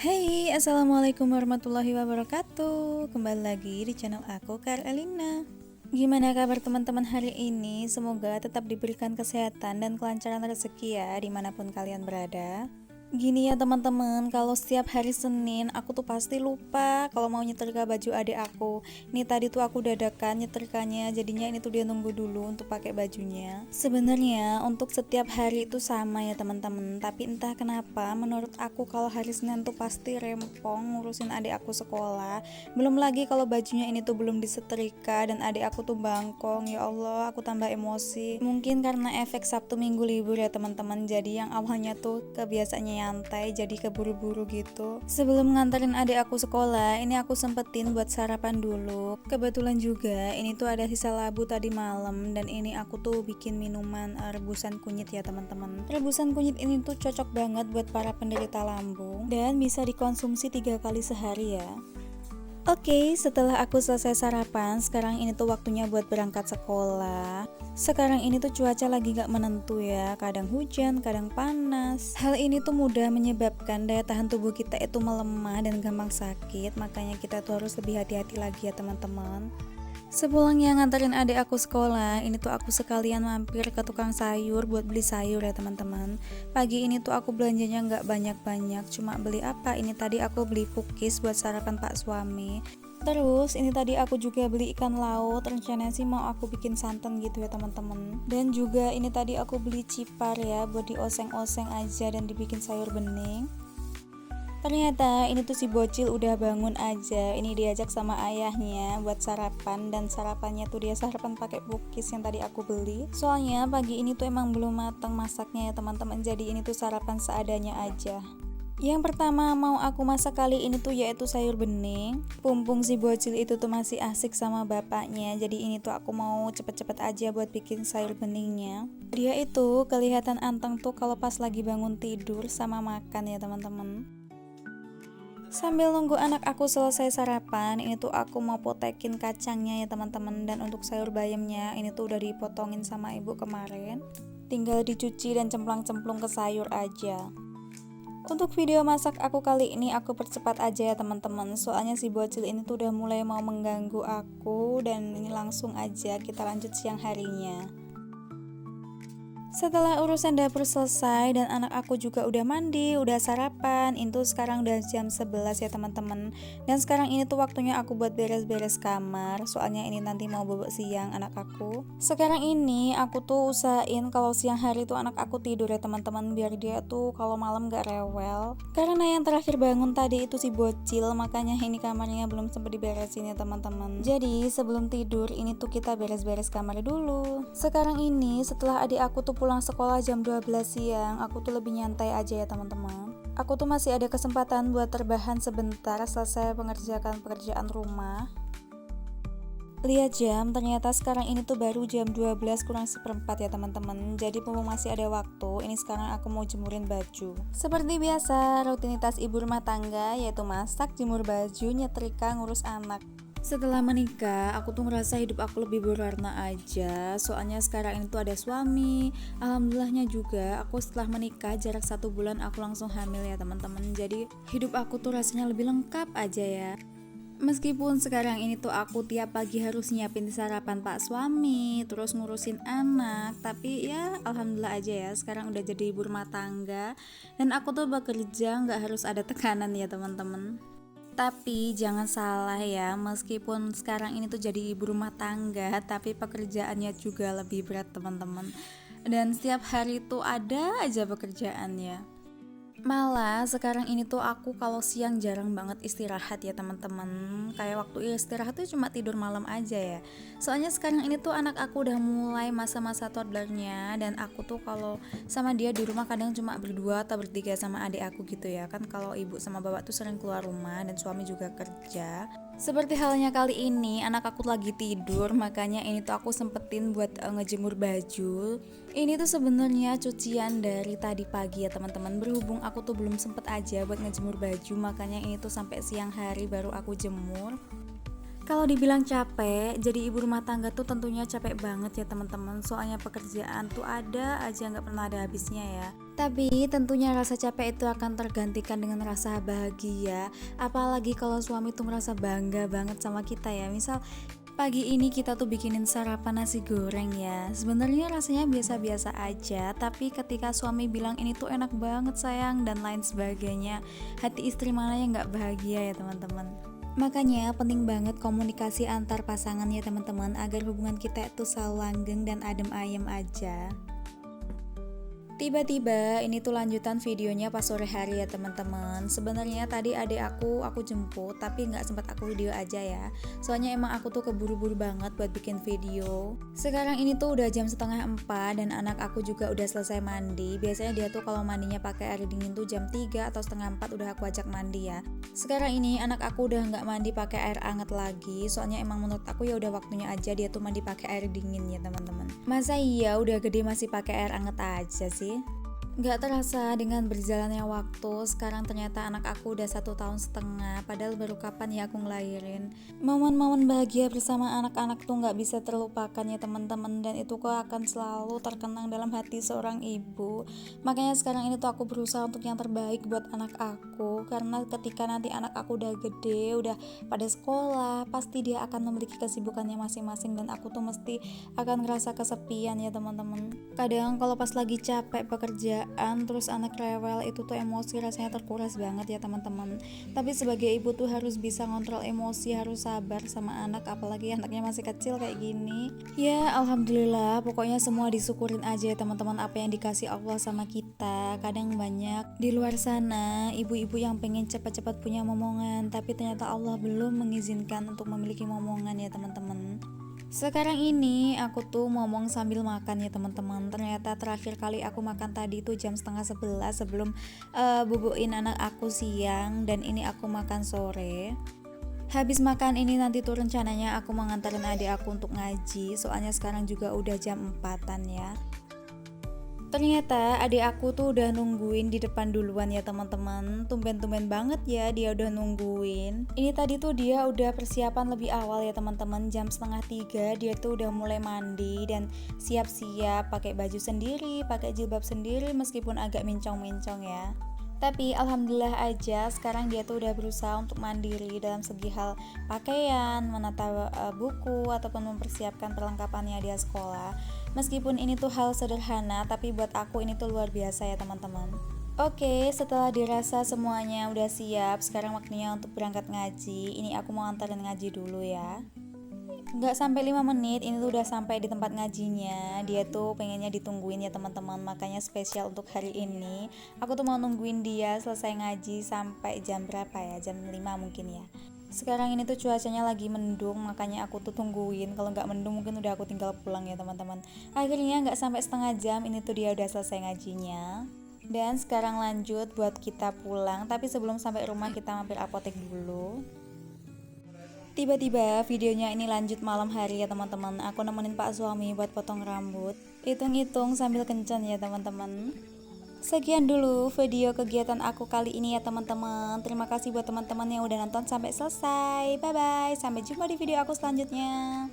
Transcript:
Hey, assalamualaikum warahmatullahi wabarakatuh. Kembali lagi di channel aku, Kak Elina. Gimana kabar teman-teman hari ini? Semoga tetap diberikan kesehatan dan kelancaran rezeki ya dimanapun kalian berada. Gini ya teman-teman, kalau setiap hari Senin aku tuh pasti lupa kalau mau nyetrika baju adik aku. Ini tadi tuh aku dadakan nyetrikanya, jadinya ini tuh dia nunggu dulu untuk pakai bajunya. Sebenarnya untuk setiap hari itu sama ya teman-teman, tapi entah kenapa menurut aku kalau hari Senin tuh pasti rempong ngurusin adik aku sekolah. Belum lagi kalau bajunya ini tuh belum disetrika dan adik aku tuh bangkong. Ya Allah, aku tambah emosi. Mungkin karena efek Sabtu Minggu libur ya teman-teman. Jadi yang awalnya tuh kebiasaannya nyantai jadi keburu-buru gitu. Sebelum nganterin adik aku sekolah, ini aku sempetin buat sarapan dulu. Kebetulan juga ini tuh ada sisa labu tadi malam dan ini aku tuh bikin minuman rebusan kunyit ya teman-teman. Rebusan kunyit ini tuh cocok banget buat para penderita lambung dan bisa dikonsumsi 3 kali sehari ya. Oke, setelah aku selesai sarapan, sekarang ini tuh waktunya buat berangkat sekolah. Sekarang ini tuh cuaca lagi gak menentu ya, kadang hujan, kadang panas. Hal ini tuh mudah menyebabkan daya tahan tubuh kita itu melemah dan gampang sakit, makanya kita tuh harus lebih hati-hati lagi ya teman-teman. Sepulangnya nganterin adik aku sekolah, ini tuh aku sekalian mampir ke tukang sayur buat beli sayur ya teman-teman. Pagi ini tuh aku belanjanya nggak banyak-banyak, cuma beli apa? Ini tadi aku beli cookies buat sarapan Pak suami. Terus ini tadi aku juga beli ikan laut, rencananya sih mau aku bikin santan gitu ya teman-teman. Dan juga ini tadi aku beli cipar ya buat dioseng-oseng aja dan dibikin sayur bening. Ternyata ini tuh si bocil udah bangun aja. Ini diajak sama ayahnya buat sarapan dan sarapannya tuh dia sarapan pakai cookies yang tadi aku beli. Soalnya pagi ini tuh emang belum matang masaknya ya teman-teman. Jadi ini tuh sarapan seadanya aja. Yang pertama mau aku masak kali ini tuh yaitu sayur bening. Pumpung si bocil itu tuh masih asik sama bapaknya. Jadi ini tuh aku mau cepet-cepet aja buat bikin sayur beningnya. Dia itu kelihatan anteng tuh kalau pas lagi bangun tidur sama makan ya teman-teman. Sambil nunggu anak aku selesai sarapan, ini tuh aku mau potekin kacangnya ya teman-teman. Dan untuk sayur bayamnya, ini tuh udah dipotongin sama ibu kemarin. Tinggal dicuci dan cemplang-cemplung ke sayur aja. Untuk video masak aku kali ini aku percepat aja ya teman-teman. Soalnya si bocil ini tuh udah mulai mau mengganggu aku. Dan ini langsung aja kita lanjut siang harinya. Setelah urusan dapur selesai dan anak aku juga udah mandi, udah sarapan, itu sekarang udah jam 11 ya teman-teman. Dan sekarang ini tuh waktunya aku buat beres-beres kamar, soalnya ini nanti mau bobok siang anak aku. Sekarang ini aku tuh usahain kalau siang hari tuh anak aku tidur ya teman-teman, biar dia tuh kalau malam gak rewel. Karena yang terakhir bangun tadi itu si bocil, makanya ini kamarnya belum sempat diberesin ya teman-teman. Jadi sebelum tidur ini tuh kita beres-beres kamar dulu. Sekarang ini setelah adik aku tuh pulang sekolah jam 12 siang, aku tuh lebih nyantai aja ya teman-teman. Aku tuh masih ada kesempatan buat terbahan sebentar selesai mengerjakan pekerjaan rumah. Lihat jam, ternyata sekarang ini tuh baru jam 12 kurang seperempat ya teman-teman. Jadi mumpung masih ada waktu, ini sekarang aku mau jemurin baju. Seperti biasa, rutinitas ibu rumah tangga yaitu masak, jemur baju, nyetrika, ngurus anak. Setelah menikah, aku tuh ngerasa hidup aku lebih berwarna aja. Soalnya sekarang ini tuh ada suami. Alhamdulillahnya juga, aku setelah menikah jarak 1 bulan aku langsung hamil ya teman-teman. Jadi hidup aku tuh rasanya lebih lengkap aja ya. Meskipun sekarang ini tuh aku tiap pagi harus nyiapin sarapan Pak suami, terus ngurusin anak, tapi ya alhamdulillah aja ya sekarang udah jadi ibu rumah tangga. Dan aku tuh bekerja gak harus ada tekanan ya teman-teman. Tapi jangan salah ya, meskipun sekarang ini tuh jadi ibu rumah tangga, tapi pekerjaannya juga lebih berat teman-teman. Dan setiap hari tuh ada aja pekerjaannya. Malah sekarang ini tuh aku kalau siang jarang banget istirahat ya teman-teman. Kayak waktu istirahat tuh cuma tidur malam aja ya. Soalnya sekarang ini tuh anak aku udah mulai masa-masa toddlernya. Dan aku tuh kalau sama dia di rumah kadang cuma berdua atau bertiga sama adik aku gitu ya. Kan kalau ibu sama bapak tuh sering keluar rumah dan suami juga kerja. Seperti halnya kali ini anak aku lagi tidur, makanya ini tuh aku sempetin buat ngejemur baju. Ini tuh sebenarnya cucian dari tadi pagi ya teman-teman. Berhubung aku tuh belum sempet aja buat ngejemur baju, makanya ini tuh sampai siang hari baru aku jemur. Kalau dibilang capek, jadi ibu rumah tangga tuh tentunya capek banget ya teman-teman. Soalnya pekerjaan tuh ada aja nggak pernah ada habisnya ya. Tapi tentunya rasa capek itu akan tergantikan dengan rasa bahagia. Apalagi kalau suami tuh merasa bangga banget sama kita ya. Misal pagi ini kita tuh bikinin sarapan nasi goreng ya. Sebenarnya rasanya biasa-biasa aja, tapi ketika suami bilang ini tuh enak banget sayang dan lain sebagainya, hati istri mana yang nggak bahagia ya teman-teman. Makanya penting banget komunikasi antar pasangan ya teman-teman, agar hubungan kita itu selalu langgeng dan adem ayem aja. Tiba-tiba ini tuh lanjutan videonya pas sore hari ya teman-teman. Sebenarnya tadi adik aku jemput, tapi nggak sempat aku video aja ya. Soalnya emang aku tuh keburu-buru banget buat bikin video. Sekarang ini tuh udah jam 3:30 dan anak aku juga udah selesai mandi. Biasanya dia tuh kalau mandinya pakai air dingin tuh jam 3 atau 3:30 udah aku ajak mandi ya. Sekarang ini anak aku udah nggak mandi pakai air anget lagi. Soalnya emang menurut aku ya udah waktunya aja dia tuh mandi pakai air dingin ya teman-teman. Masa iya udah gede masih pakai air anget aja sih? Gak terasa dengan berjalannya waktu, sekarang ternyata anak aku udah 1,5 tahun, padahal baru kapan ya aku ngelahirin. Momen-momen bahagia bersama anak-anak tuh gak bisa terlupakan ya teman-teman, dan itu kok akan selalu terkenang dalam hati seorang ibu. Makanya sekarang ini tuh aku berusaha untuk yang terbaik buat anak aku, karena ketika nanti anak aku udah gede, udah pada sekolah, pasti dia akan memiliki kesibukannya masing-masing, dan aku tuh mesti akan ngerasa kesepian ya teman-teman. Kadang kalau pas lagi capek pekerjaan terus anak rewel, itu tuh emosi rasanya terkuras banget ya teman-teman. Tapi sebagai ibu tuh harus bisa ngontrol emosi, harus sabar sama anak, apalagi anaknya masih kecil kayak gini. Ya alhamdulillah, pokoknya semua disyukurin aja ya teman-teman, apa yang dikasih Allah sama kita. Kadang banyak di luar sana ibu-ibu yang pengen cepat-cepat punya momongan, tapi ternyata Allah belum mengizinkan untuk memiliki momongan ya teman-teman. Sekarang ini aku tuh ngomong sambil makan ya teman-teman. Ternyata terakhir kali aku makan tadi tuh jam 10:30 sebelum bubuin anak aku siang, dan ini aku makan sore. Habis makan ini nanti tuh rencananya aku mau nganterin adik aku untuk ngaji. Soalnya sekarang juga udah jam 4-an ya. Ternyata adik aku tuh udah nungguin di depan duluan ya teman-teman. Tumben-tumben banget ya dia udah nungguin. Ini tadi tuh dia udah persiapan lebih awal ya teman-teman. Jam 2:30 dia tuh udah mulai mandi dan siap-siap pakai baju sendiri, pakai jilbab sendiri, meskipun agak mencong-mencong ya. Tapi alhamdulillah aja sekarang dia tuh udah berusaha untuk mandiri dalam segi hal pakaian, menata buku, ataupun mempersiapkan perlengkapannya dia sekolah. Meskipun ini tuh hal sederhana, tapi buat aku ini tuh luar biasa ya teman-teman. Oke, setelah dirasa semuanya udah siap, sekarang waktunya untuk berangkat ngaji. Ini aku mau antarin ngaji dulu ya. Nggak sampai 5 menit ini tuh udah sampai di tempat ngajinya. Dia tuh pengennya ditungguin ya teman-teman, makanya spesial untuk hari ini aku tuh mau nungguin dia selesai ngaji sampai jam berapa ya, jam 5 mungkin ya. Sekarang ini tuh cuacanya lagi mendung, makanya aku tuh tungguin. Kalau nggak mendung mungkin udah aku tinggal pulang ya teman-teman. Akhirnya nggak sampai setengah jam ini tuh dia udah selesai ngajinya. Dan sekarang lanjut buat kita pulang, tapi sebelum sampai rumah kita mampir apotek dulu. Tiba-tiba videonya ini lanjut malam hari ya teman-teman. Aku nemenin Pak suami buat potong rambut. Hitung-hitung sambil kencan ya teman-teman. Sekian dulu video kegiatan aku kali ini ya teman-teman. Terima kasih buat teman-teman yang udah nonton sampai selesai. Bye bye. Sampai jumpa di video aku selanjutnya.